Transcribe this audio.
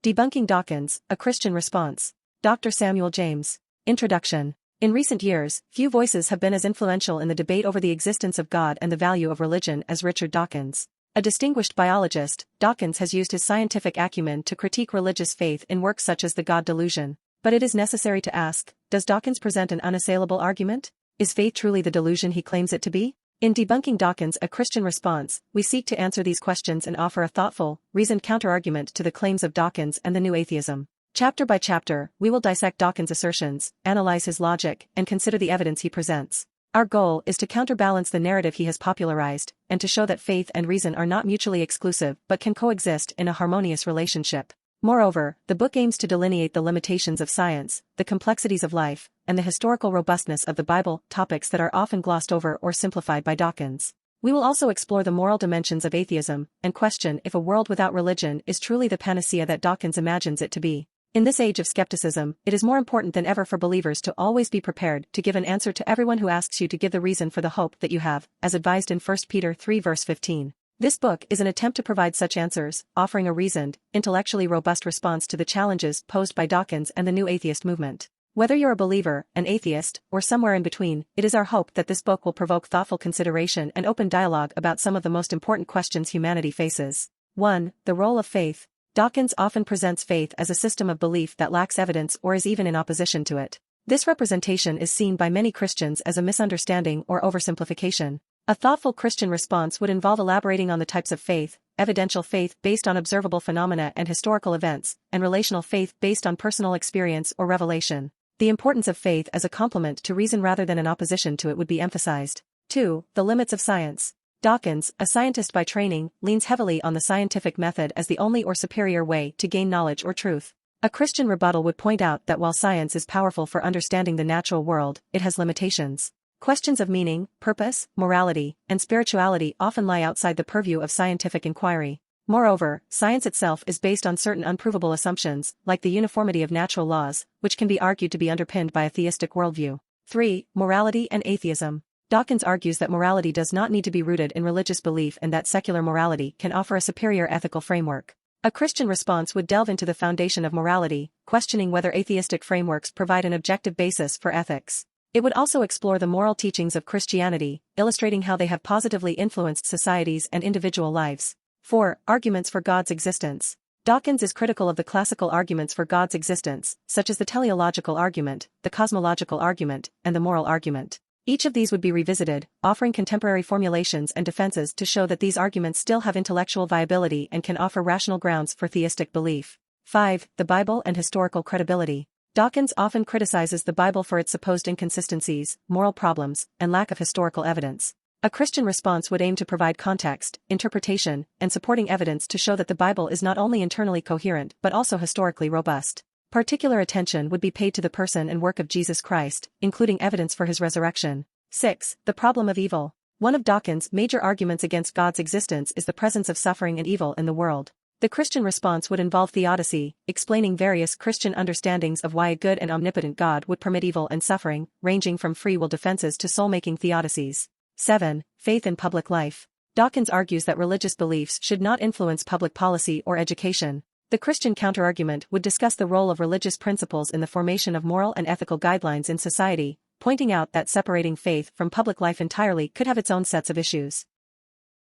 Debunking Dawkins, A Christian Response. Dr. Samuel James. Introduction. In recent years, few voices have been as influential in the debate over the existence of God and the value of religion as Richard Dawkins. A distinguished biologist, Dawkins has used his scientific acumen to critique religious faith in works such as The God Delusion. But it is necessary to ask, does Dawkins present an unassailable argument? Is faith truly the delusion he claims it to be? In Debunking Dawkins, A Christian Response, we seek to answer these questions and offer a thoughtful, reasoned counterargument to the claims of Dawkins and the new atheism. Chapter by chapter, we will dissect Dawkins' assertions, analyze his logic, and consider the evidence he presents. Our goal is to counterbalance the narrative he has popularized, and to show that faith and reason are not mutually exclusive but can coexist in a harmonious relationship. Moreover, the book aims to delineate the limitations of science, the complexities of life, and the historical robustness of the Bible, topics that are often glossed over or simplified by Dawkins. We will also explore the moral dimensions of atheism, and question if a world without religion is truly the panacea that Dawkins imagines it to be. In this age of skepticism, it is more important than ever for believers to always be prepared to give an answer to everyone who asks you to give the reason for the hope that you have, as advised in 1 Peter 3 verse 15. This book is an attempt to provide such answers, offering a reasoned, intellectually robust response to the challenges posed by Dawkins and the new atheist movement. Whether you're a believer, an atheist, or somewhere in between, it is our hope that this book will provoke thoughtful consideration and open dialogue about some of the most important questions humanity faces. 1. The role of faith. Dawkins often presents faith as a system of belief that lacks evidence or is even in opposition to it. This representation is seen by many Christians as a misunderstanding or oversimplification. A thoughtful Christian response would involve elaborating on the types of faith: evidential faith based on observable phenomena and historical events, and relational faith based on personal experience or revelation. The importance of faith as a complement to reason rather than an opposition to it would be emphasized. 2. The limits of science. Dawkins, a scientist by training, leans heavily on the scientific method as the only or superior way to gain knowledge or truth. A Christian rebuttal would point out that while science is powerful for understanding the natural world, it has limitations. Questions of meaning, purpose, morality, and spirituality often lie outside the purview of scientific inquiry. Moreover, science itself is based on certain unprovable assumptions, like the uniformity of natural laws, which can be argued to be underpinned by a theistic worldview. 3. Morality and atheism. Dawkins argues that morality does not need to be rooted in religious belief and that secular morality can offer a superior ethical framework. A Christian response would delve into the foundation of morality, questioning whether atheistic frameworks provide an objective basis for ethics. It would also explore the moral teachings of Christianity, illustrating how they have positively influenced societies and individual lives. 4. Arguments for God's existence. Dawkins is critical of the classical arguments for God's existence, such as the teleological argument, the cosmological argument, and the moral argument. Each of these would be revisited, offering contemporary formulations and defenses to show that these arguments still have intellectual viability and can offer rational grounds for theistic belief. 5. The Bible and historical credibility. Dawkins often criticizes the Bible for its supposed inconsistencies, moral problems, and lack of historical evidence. A Christian response would aim to provide context, interpretation, and supporting evidence to show that the Bible is not only internally coherent but also historically robust. Particular attention would be paid to the person and work of Jesus Christ, including evidence for his resurrection. 6. The problem of evil. One of Dawkins' major arguments against God's existence is the presence of suffering and evil in the world. The Christian response would involve theodicy, explaining various Christian understandings of why a good and omnipotent God would permit evil and suffering, ranging from free will defenses to soul-making theodicies. 7. Faith in public life. Dawkins argues that religious beliefs should not influence public policy or education. The Christian counterargument would discuss the role of religious principles in the formation of moral and ethical guidelines in society, pointing out that separating faith from public life entirely could have its own sets of issues.